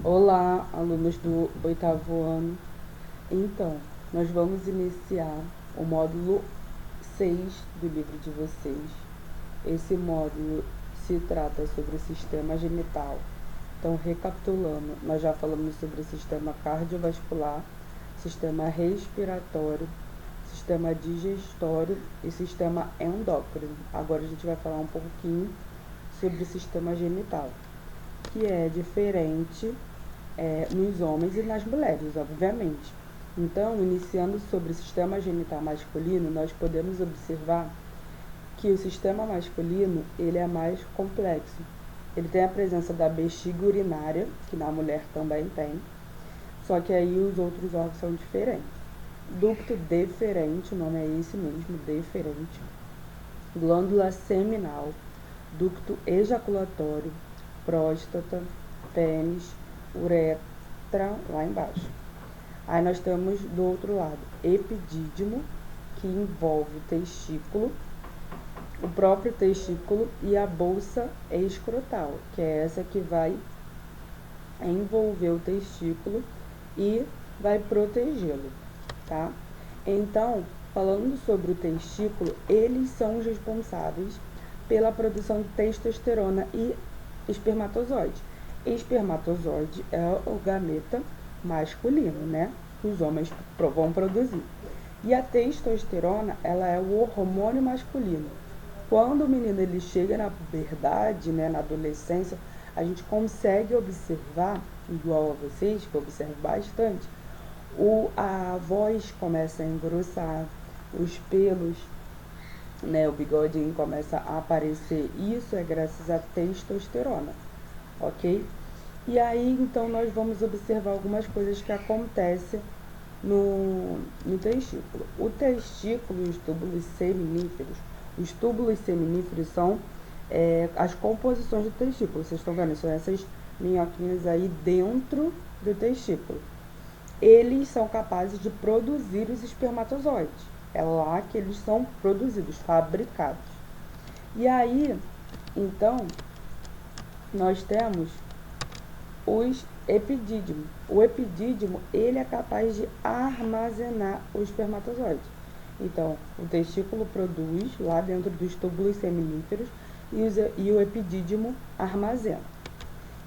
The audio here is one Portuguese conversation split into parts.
Olá, alunos do oitavo ano. Então, nós vamos iniciar o módulo 6 do livro de vocês. Esse módulo se trata sobre o sistema genital. Então, recapitulando, nós já falamos sobre o sistema cardiovascular, sistema respiratório, sistema digestório e sistema endócrino. Agora a gente vai falar um pouquinho sobre o sistema genital, que é diferente nos homens e nas mulheres, obviamente. Então, iniciando sobre o sistema genital masculino, nós podemos observar que o sistema masculino ele é mais complexo. Ele tem a presença da bexiga urinária, que na mulher também tem, só que aí os outros órgãos são diferentes. Ducto deferente, o nome é esse mesmo, deferente. Glândula seminal, ducto ejaculatório, próstata, pênis, uretra lá embaixo. Aí nós temos do outro lado epidídimo, que envolve o testículo, o próprio testículo e a bolsa escrotal, que é essa que vai envolver o testículo e vai protegê-lo, tá? Então, falando sobre o testículo, eles são os responsáveis pela produção de testosterona e espermatozoide. Espermatozoide é o gameta masculino, né? Que os homens vão produzir. E a testosterona, ela é o hormônio masculino. Quando o menino ele chega na puberdade, né, na adolescência, a gente consegue observar, igual a vocês, que eu observo bastante, a voz começa a engrossar, os pelos, né, o bigodinho começa a aparecer. Isso é graças à testosterona, ok? E aí, então, nós vamos observar algumas coisas que acontecem no testículo. O testículo e os túbulos seminíferos. Os túbulos seminíferos são as composições do testículo. Vocês estão vendo? São essas minhoquinhas aí dentro do testículo. Eles são capazes de produzir os espermatozoides. É lá que eles são produzidos, fabricados. E aí, então, nós temos os epidídimos. O epidídimo, ele é capaz de armazenar o espermatozoide. Então, o testículo produz lá dentro dos túbulos seminíferos e o epidídimo armazena.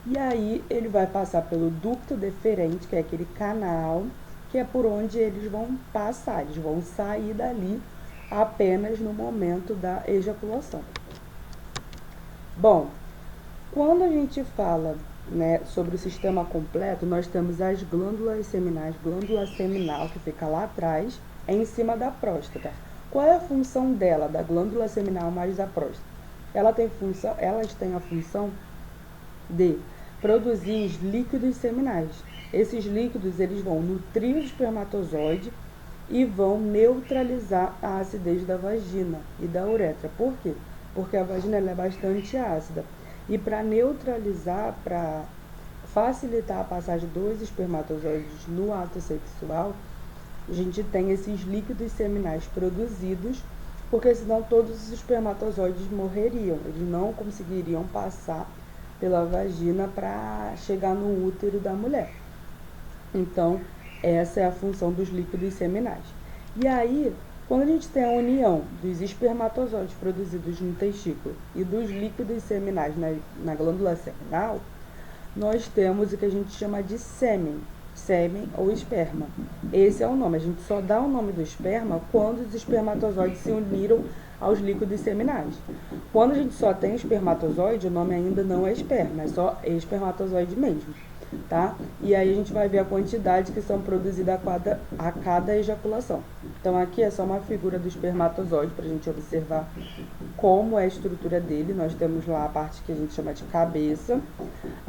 E aí, ele vai passar pelo ducto deferente, que é aquele canal, que é por onde eles vão passar. Eles vão sair dali apenas no momento da ejaculação. Bom, quando a gente fala, né, sobre o sistema completo, nós temos as glândulas seminais, glândula seminal, que fica lá atrás, em cima da próstata. Qual é a função dela, da glândula seminal mais da próstata? Elas têm a função de produzir os líquidos seminais. Esses líquidos eles vão nutrir o espermatozoide e vão neutralizar a acidez da vagina e da uretra. Por quê? Porque a vagina ela é bastante ácida. E para neutralizar, para facilitar a passagem dos espermatozoides no ato sexual, a gente tem esses líquidos seminais produzidos, porque senão todos os espermatozoides morreriam, eles não conseguiriam passar pela vagina para chegar no útero da mulher. Então, essa é a função dos líquidos seminais. E aí, quando a gente tem a união dos espermatozoides produzidos no testículo e dos líquidos seminais na glândula seminal, nós temos o que a gente chama de sêmen ou esperma. Esse é o nome. A gente só dá o nome do esperma quando os espermatozoides se uniram aos líquidos seminais. Quando a gente só tem espermatozoide, o nome ainda não é esperma, é só espermatozoide mesmo, tá? E aí a gente vai ver a quantidade que são produzidas a cada ejaculação. Então aqui é só uma figura do espermatozoide para a gente observar como é a estrutura dele. Nós temos lá a parte que a gente chama de cabeça,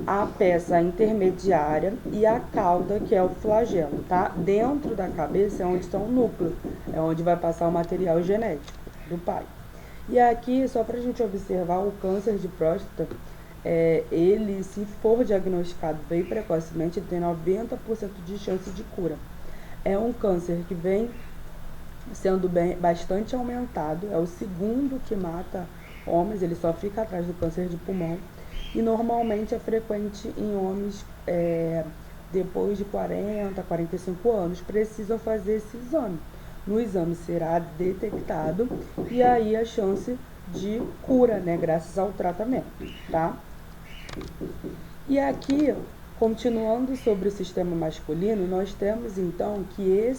a peça intermediária e a cauda, que é o flagelo, tá? Dentro da cabeça é onde está o núcleo, é onde vai passar o material genético do pai. E aqui, só para a gente observar, o câncer de próstata, ele, se for diagnosticado bem precocemente, ele tem 90% de chance de cura. É um câncer que vem sendo bastante aumentado, é o segundo que mata homens, ele só fica atrás do câncer de pulmão. e normalmente é frequente em homens depois de 40, 45 anos, precisam fazer esse exame. No exame será detectado e aí a chance de cura, né, graças ao tratamento, tá? E aqui, continuando sobre o sistema masculino, nós temos então que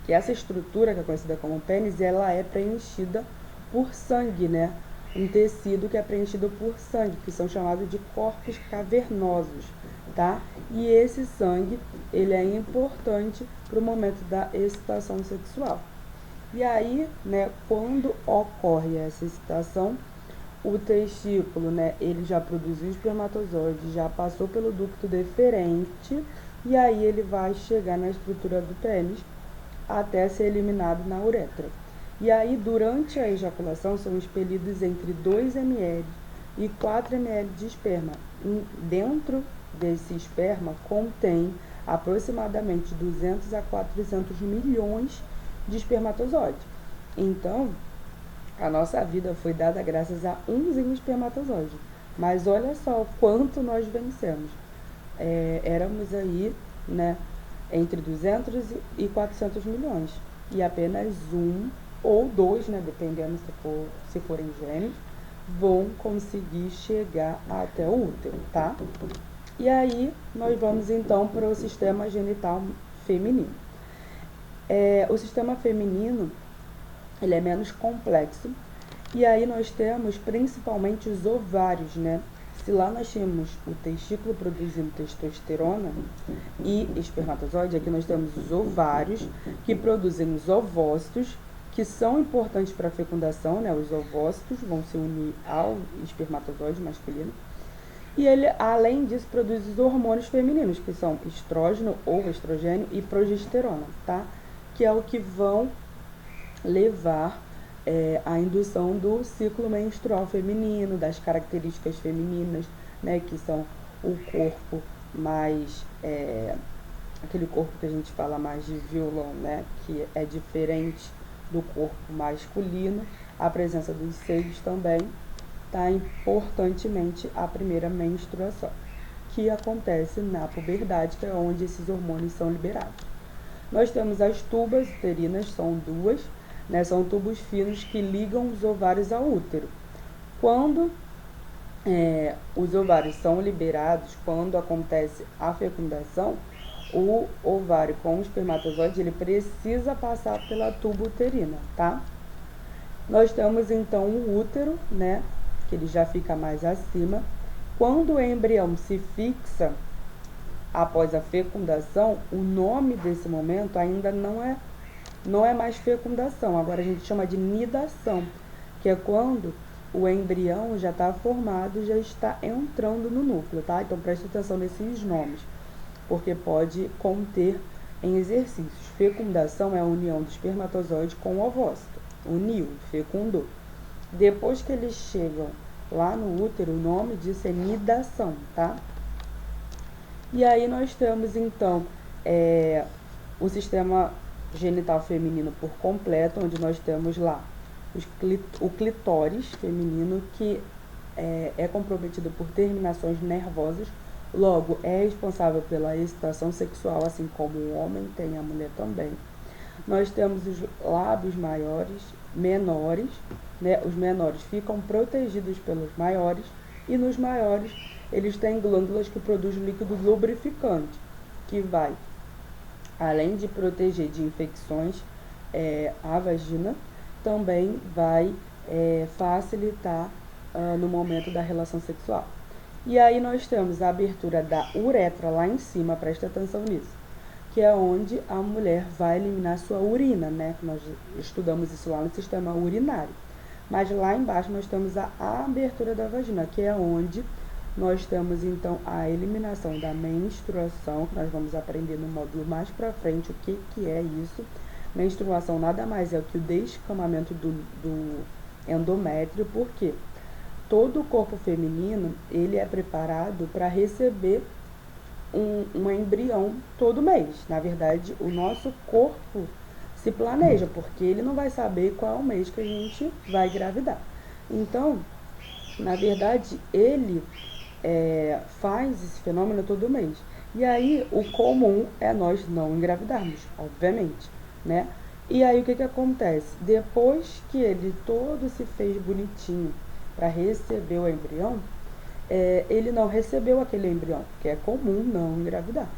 essa estrutura, que é conhecida como pênis, ela é preenchida por sangue, né? Um tecido que é preenchido por sangue, que são chamados de corpos cavernosos, tá? E esse sangue, ele é importante para o momento da excitação sexual. E aí, né, quando ocorre essa excitação, o testículo, né, ele já produziu espermatozoide, já passou pelo ducto deferente, e aí ele vai chegar na estrutura do pênis até ser eliminado na uretra. E aí, durante a ejaculação, são expelidos entre 2 ml e 4 ml de esperma. Dentro desse esperma contém aproximadamente 200 a 400 milhões de espermatozoides. Então, a nossa vida foi dada graças a umzinho espermatozoide. Mas olha só o quanto nós vencemos. Éramos aí, né, entre 200 e 400 milhões. E apenas um ou dois, né, dependendo se forem gêmeos, vão conseguir chegar até o útero, tá? E aí, nós vamos então para o sistema genital feminino. O sistema feminino, ele é menos complexo. E aí nós temos principalmente os ovários, né? Se lá nós temos o testículo produzindo testosterona e espermatozoide, aqui nós temos os ovários que produzem os ovócitos, que são importantes para a fecundação, né? Os ovócitos vão se unir ao espermatozoide masculino. E ele, além disso, produz os hormônios femininos, que são estrógeno ou estrogênio e progesterona, tá? Que é o que vão levar a indução do ciclo menstrual feminino, das características femininas, né, que são o corpo mais, aquele corpo que a gente fala mais de violão, né, que é diferente do corpo masculino, a presença dos seios também, tá, importantemente a primeira menstruação, que acontece na puberdade, que é onde esses hormônios são liberados. Nós temos as tubas uterinas, são duas, né, são tubos finos que ligam os ovários ao útero. Quando os ovários são liberados, quando acontece a fecundação, o ovário com o espermatozoide, ele precisa passar pela tuba uterina, tá? Nós temos então o útero, né, que ele já fica mais acima. Quando o embrião se fixa após a fecundação, o nome desse momento ainda não é mais fecundação, agora a gente chama de nidação, que é quando o embrião já está formado, já está entrando no núcleo, tá? Então preste atenção nesses nomes, porque pode conter em exercícios. Fecundação é a união do espermatozoide com o ovócito, uniu, fecundou. Depois que eles chegam lá no útero, o nome disso é nidação, tá? E aí nós temos então o sistema genital feminino por completo, onde nós temos lá o clitóris feminino, que é comprometido por terminações nervosas, logo é responsável pela excitação sexual, assim como o homem tem, a mulher também. Nós temos os lábios menores, né? Os menores ficam protegidos pelos maiores, e nos maiores eles têm glândulas que produzem líquido lubrificante, que vai, além de proteger de infecções a vagina, também vai facilitar no momento da relação sexual. E aí nós temos a abertura da uretra lá em cima, presta atenção nisso, que é onde a mulher vai eliminar sua urina, né? Nós estudamos isso lá no sistema urinário. Mas lá embaixo nós temos a abertura da vagina, que é onde nós temos então a eliminação da menstruação, que nós vamos aprender no módulo mais pra frente o que é isso. Menstruação nada mais é que o descamamento do endométrio, porque todo o corpo feminino, ele é preparado para receber um embrião todo mês. Na verdade, o nosso corpo se planeja, porque ele não vai saber qual é o mês que a gente vai engravidar. Então, Na verdade, ele faz esse fenômeno todo mês. E aí, o comum é nós não engravidarmos, obviamente, né? E aí, o que acontece? Depois que ele todo se fez bonitinho para receber o embrião, ele não recebeu aquele embrião, porque é comum não engravidar.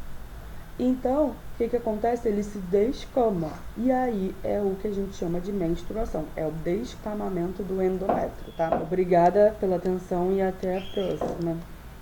Então, o que acontece? Ele se descama. E aí é o que a gente chama de menstruação. É o descamamento do endométrio, tá? Obrigada pela atenção e até a próxima.